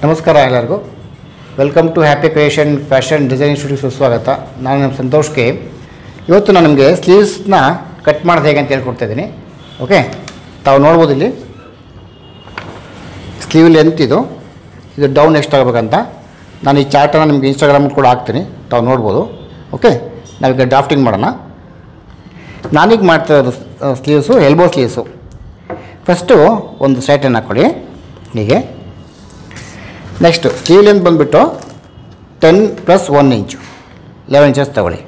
ನಮಸ್ಕಾರ ಎಲ್ಲರಿಗೂ. Welcome to happy creation fashion design ಸ್ಟುಡಿಯೋಸ್ಗೆ ಸ್ವಾಗತ. ನಾನು ನಮ್ಮ ಸಂತೋಷ್ ಕೆ. ಇವತ್ತು ನಾನು ನಿಮಗೆ ಸ್ಲೀವ್ಸ್ನ ಕಟ್ ಮಾಡೋದು ಹೇಗೆ ಅಂತ ಹೇಳ್ಕೊಡ್ತಾ ಇದ್ದೀನಿ. ಓಕೆ, ತಾವು ನೋಡ್ಬೋದು ಇಲ್ಲಿ ಸ್ಲೀವ್ ಲೆಂತ್ ಇದು ಡೌನ್ ಎಷ್ಟು ಆಗಬೇಕಂತ ನಾನು ಈ ಚಾರ್ಟನ್ನು ನಿಮಗೆ ಇನ್ಸ್ಟಾಗ್ರಾಮ್ ಕೂಡ ಹಾಕ್ತೀನಿ, ತಾವು ನೋಡ್ಬೋದು. ಓಕೆ, ನಾವೀಗ ಡ್ರಾಫ್ಟಿಂಗ್ ಮಾಡೋಣ. ನಾನೀಗ ಮಾಡ್ತಾ ಇರೋದು ಸ್ಲೀವ್ಸು ಎಲ್ಬೋ ಸ್ಲೀವ್ಸು. ಫಸ್ಟು ಒಂದು ಸೈಟನ್ನು ಹಾಕ್ಕೊಳ್ಳಿ ಹೀಗೆ. ನೆಕ್ಸ್ಟು ಸ್ಲೀವ್ ಲೆಂತ್ ಬಂದುಬಿಟ್ಟು 10 + 1 ಇಂಚು 11 ಇಂಚಸ್ ತೊಗೊಳ್ಳಿ.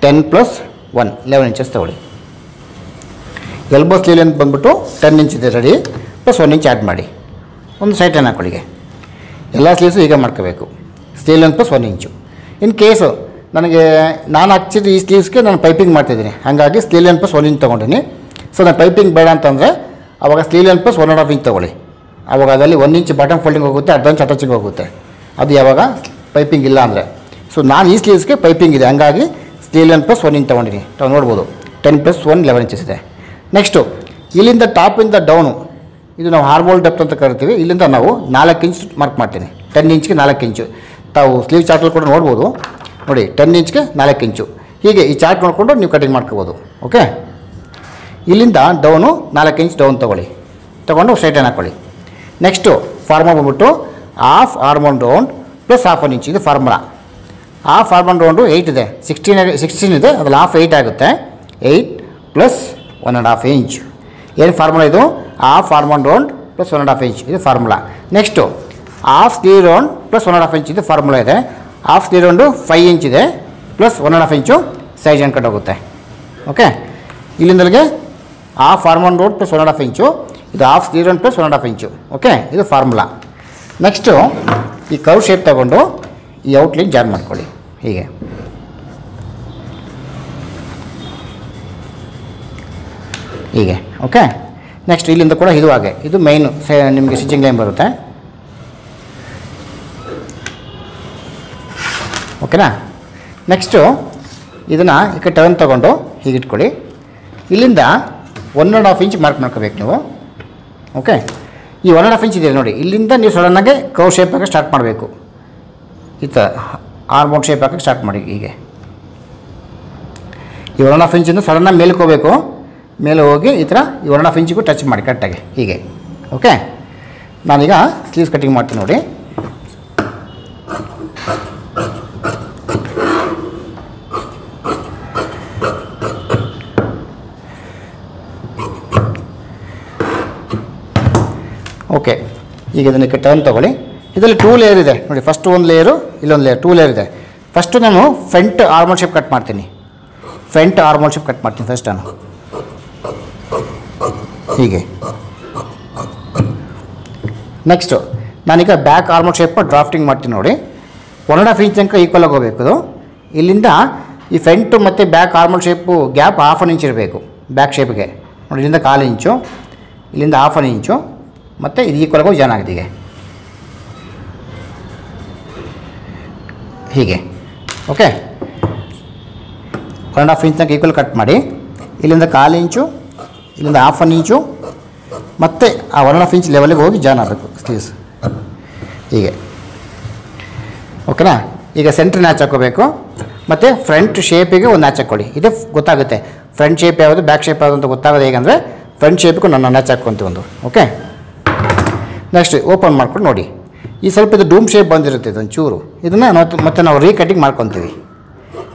10 + 1 11 ಇಂಚಸ್ ತೊಗೊಳ್ಳಿ. ಎಲ್ಬೋ ಸ್ಲೀವ್ ಲೆಂತ್ ಬಂದುಬಿಟ್ಟು 10 ಇಂಚ್ ಇದೆ ರೆಡಿ, + 1 ಇಂಚ್ ಆ್ಯಡ್ ಮಾಡಿ ಒಂದು ಸೈಟನ್ನು ಹಾಕೊಳ್ಳಿಗೆ. ಎಲ್ಲ ಸ್ಲೀವ್ಸು ಈಗ ಮಾಡ್ಕೋಬೇಕು. Sleeve length + 1 inch. In case ನಾನು ಹಚ್ಚಿದ್ದು ಈ ಸ್ಲೀವ್ಸ್ಗೆ ನಾನು ಪೈಪಿಂಗ್ ಮಾಡ್ತಿದ್ದೀನಿ, ಹಾಗಾಗಿ ಸ್ಲೀವ್ ಲೆಂತ್ + 1 ಇಂಚ್ ತೊಗೊಂಡಿನಿ. ಸೊ ನಾನು ಪೈಪಿಂಗ್ ಬೇಡ ಅಂತಂದರೆ ಆವಾಗ ಸ್ಲೀವ್ ಲೆಂತ್ + 1.5 ಇಂಚ್ ತೊಗೊಳ್ಳಿ. ಆವಾಗ ಅದರಲ್ಲಿ 1 ಇಂಚ್ ಬಾಟಮ್ ಫೋಲ್ಡಿಂಗ್ ಹೋಗುತ್ತೆ, ಅರ್ಧ ಇಂಚ್ ಅಟ್ಯಾಚಿಂಗ್ ಹೋಗುತ್ತೆ. ಅದು ಯಾವಾಗ ಪೈಪಿಂಗ್ ಇಲ್ಲ ಅಂದರೆ. ಸೊ ನಾನು ಈ ಸ್ಲೀವ್ಸ್ಗೆ ಪೈಪಿಂಗ್ ಇದೆ, ಹಂಗಾಗಿ ಸ್ಲೀವ್ ಲೆಂತ್ + 1 ಇಂಚ್ ತೊಗೊಂಡಿನಿ. ತಾವು ನೋಡ್ಬೋದು 10 + 1 11 ಇಂಚಸ್ ಇದೆ. ನೆಕ್ಸ್ಟು ಇಲ್ಲಿಂದ ಟಾಪಿಂದ ಡೌನು, ಇದು ನಾವು ಹಾರ್ಮೋಲ್ ಡೆಪ್ತ್ ಅಂತ ಕರಿತೀವಿ. ಇಲ್ಲಿಂದ ನಾವು 4 ಇಂಚ್ ಮಾರ್ಕ್ ಮಾಡ್ತೀನಿ. 10 ಇಂಚ್ಗೆ 4 ಇಂಚು. ತಾವು ಸ್ಲೀವ್ ಚಾರ್ಟಲ್ಲಿ ಕೂಡ ನೋಡ್ಬೋದು ನೋಡಿ, 10 ಇಂಚ್ಗೆ 4 ಇಂಚು. ಹೀಗೆ ಈ ಚಾರ್ಟ್ ನೋಡಿಕೊಂಡು ನೀವು ಕಟಿಂಗ್ ಮಾಡ್ಕೋಬೋದು. ಓಕೆ, ಇಲ್ಲಿಂದ ಡೌನು 4 ಇಂಚ್ ಡೌನ್ ತೊಗೊಂಡು ಸ್ಟ್ರೈಟನ್ನು ಹಾಕ್ಕೊಳ್ಳಿ. ನೆಕ್ಸ್ಟು ಫಾರ್ಮುಲಾ ಬಂದ್ಬಿಟ್ಟು ಹಾಫ್ ಆರ್ಮೋನ್ ರೌಂಡ್ + ½ ಇಂಚ್, ಇದು ಫಾರ್ಮುಲಾ. ಹಾಫ್ ಆರ್ಮೋನ್ ರೌಂಡು 8 ಇದೆ, 16 ಇದೆ, ಅದ್ರಲ್ಲಿ ಹಾಫ್ 8 ಆಗುತ್ತೆ. 8 + 1.5 ಇಂಚ್ ಏನು ಫಾರ್ಮುಲಾ ಇದು? ಹಾಫ್ ಆರ್ಮೋನ್ ರೌಂಡ್ + 1.5 ಇಂಚ್, ಇದು formula. Next half sleeve round + 1.5 inch, ಇದು ಫಾರ್ಮುಲಾ ಇದೆ. ಹಾಫ್ ಸ್ಲೀವ್ ರೌಂಡು 5 ಇಂಚ್ ಇದೆ, + 1.5 ಇಂಚು ಸೈಜ್ ಅನ್ಕೊಂಡು ಹೋಗುತ್ತೆ. ಓಕೆ, ಇಲ್ಲಿಂದಲ್ಲಿಗೆ ಹಾಫ್ ಆರ್ಮೋನ್ ರೌಂಡ್ + 1.5 ಇಂಚು, ಇದು half sleeve round + 1.5 inch. Okay, ಇದು ಫಾರ್ಮುಲಾ. ನೆಕ್ಸ್ಟು ಈ ಕರ್ವ್ ಶೇಪ್ ತಗೊಂಡು ಈ ಔಟ್ಲೈನ್ ಜಾಯಿನ್ ಮಾಡ್ಕೊಳ್ಳಿ ಹೀಗೆ. ಹೀಗೆ ಓಕೆ. ನೆಕ್ಸ್ಟ್ ಇಲ್ಲಿಂದ ಕೂಡ ಇದು ಹಾಗೆ, ಇದು ಮೈನು ನಿಮಗೆ ಸ್ಟಿಚಿಂಗ್ ಲೈನ್ ಬರುತ್ತೆ. ಓಕೆನಾ. ನೆಕ್ಸ್ಟು ಇದನ್ನು ಈ ಕಡೆ ಟರ್ನ್ ತೊಗೊಂಡು ಹೀಗೆ ಇಟ್ಕೊಳ್ಳಿ. ಇಲ್ಲಿಂದ 1.5 ಇಂಚ್ ಮಾರ್ಕ್ ಮಾಡ್ಕೋಬೇಕು ನೀವು. ಓಕೆ, ಈ 1.5 ಇಂಚ್ ಇದೆ ನೋಡಿ, ಇಲ್ಲಿಂದ ನೀವು ಸಡನ್ನಾಗೆ ಕರ್ವ್ ಶೇಪ್ ಹಾಕಿ ಸ್ಟಾರ್ಟ್ ಮಾಡಬೇಕು. ಈ ಥರ ಆರ್ಮೋನ್ ಶೇಪ್ ಹಾಕಿ ಸ್ಟಾರ್ಟ್ ಮಾಡಿ ಹೀಗೆ. ಈ 1.5 ಇಂಚಿಂದ ಸಡನ್ನಾಗಿ ಮೇಲಕ್ಕೆ ಹೋಗಬೇಕು. ಮೇಲೆ ಹೋಗಿ ಈ ಥರ ಈ 1.5 ಇಂಚಿಗೂ ಟಚ್ ಮಾಡಿ ಕರೆಕ್ಟಾಗಿ ಹೀಗೆ. ಓಕೆ, ನಾನೀಗ ಸ್ಲೀವ್ಸ್ ಕಟಿಂಗ್ ಮಾಡ್ತೀನಿ ನೋಡಿ. ಓಕೆ, ಈಗ ಇದನ್ನು ಟರ್ನ್ ತೊಗೊಳ್ಳಿ. ಇದರಲ್ಲಿ 2 ಲೇಯರ್ ಇದೆ ನೋಡಿ. ಫಸ್ಟ್ ಒಂದು ಲೇಯರು, ಇಲ್ಲೊಂದು ಲೇಯರ್, 2 ಲೇಯರ್ ಇದೆ. ಫಸ್ಟು ನಾನು ಫ್ರಂಟ್ ಆರ್ಮೋಲ್ ಶೇಪ್ ಕಟ್ ಮಾಡ್ತೀನಿ. ಫಸ್ಟ್ ನಾನು ಹೀಗೆ. ನೆಕ್ಸ್ಟು ನಾನೀಗ ಬ್ಯಾಕ್ ಆರ್ಮೋಲ್ ಶೇಪ್ ಡ್ರಾಫ್ಟಿಂಗ್ ಮಾಡ್ತೀನಿ ನೋಡಿ. 1.5 ಇಂಚ್ ತನಕ ಈಕ್ವಲ್ ಆಗಿ ಹೋಗಬೇಕು ಇದು. ಇಲ್ಲಿಂದ ಈ ಫ್ರಂಟು ಮತ್ತು back armhole shape gap 1/2 inch ಇರಬೇಕು ಬ್ಯಾಕ್ ಶೇಪ್ಗೆ ನೋಡಿ. ಇಲ್ಲಿಂದ 1/4 ಇಂಚು, ಇಲ್ಲಿಂದ 1/2 ಇಂಚು, ಮತ್ತು ಇದು ಈಕ್ವಲ್ ಆಗಿ ಜಾಯ್ನ್ ಆಗಿದೆ ಹೀಗೆ. ಓಕೆ, 1.5 ಇಂಚ್ ತನಕ ಈಕ್ವಲ್ ಕಟ್ ಮಾಡಿ. ಇಲ್ಲಿಂದ 1/4 ಇಂಚು, ಇಲ್ಲಿಂದ 1/2 ಇಂಚು, ಮತ್ತು ಆ 1.5 ಇಂಚ್ ಲೆವೆಲಿಗೆ ಹೋಗಿ ಜಾಯ್ನ್ ಆಗಬೇಕು ಸ್ಲೀವ್ಸ್ ಹೀಗೆ. ಓಕೆನಾ. ಈಗ ಸೆಂಟ್ರ್ ನ್ಯಾಚ್ ಹಾಕೋಬೇಕು, ಮತ್ತು ಫ್ರಂಟ್ ಶೇಪಿಗೆ ಒಂದು ನ್ಯಾಚ್ ಹಾಕ್ಕೊಳ್ಳಿ. ಇದೇ ಗೊತ್ತಾಗುತ್ತೆ ಫ್ರಂಟ್ ಶೇಪ್ ಯಾವುದು ಬ್ಯಾಕ್ ಶೇಪ್ ಯಾವುದು ಅಂತ ಗೊತ್ತಾಗೋದು ಹೇಗೆಂದರೆ ಫ್ರಂಟ್ ಶೇಪಿಗೂ ನಾನು ನ್ಯಾಚ್ ಹಾಕ್ಕೊಂತೀವಿ ಒಂದು. ಓಕೆ, ನೆಕ್ಸ್ಟ್ ಓಪನ್ ಮಾಡ್ಕೊಂಡು ನೋಡಿ. ಈ ಸ್ವಲ್ಪ ಇದು ಡೂಮ್ ಶೇಪ್ ಬಂದಿರುತ್ತೆ ಇದೊಂದು ಚೂರು, ಇದನ್ನು ಮತ್ತೆ ನಾವು ರೀಕಟಿಂಗ್ ಮಾಡ್ಕೊತೀವಿ.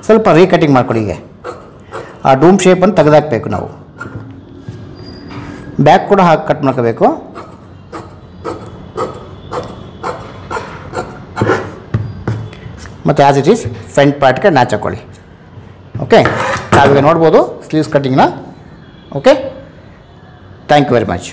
ಸ್ವಲ್ಪ ರೀಕಟಿಂಗ್ ಮಾಡ್ಕೊಳ್ಳಿ ಹೀಗೆ. ಆ ಡೂಮ್ ಶೇಪನ್ನು ತೆಗೆದಾಕಬೇಕು ನಾವು. ಬ್ಯಾಕ್ ಕೂಡ ಹಾಕಿ ಕಟ್ ಮಾಡ್ಕೋಬೇಕು. ಮತ್ತು ಆ್ಯಸ್ ಇಟ್ ಈಸ್ ಫ್ರಂಟ್ ಪಾರ್ಟ್ಗೆ ನ್ಯಾಚ್ ಹಾಕ್ಕೊಳ್ಳಿ. ಓಕೆ, ನಾವೀಗ ನೋಡ್ಬೋದು ಸ್ಲೀವ್ಸ್ ಕಟ್ಟಿಂಗ್ನ. Okay, thank you very much.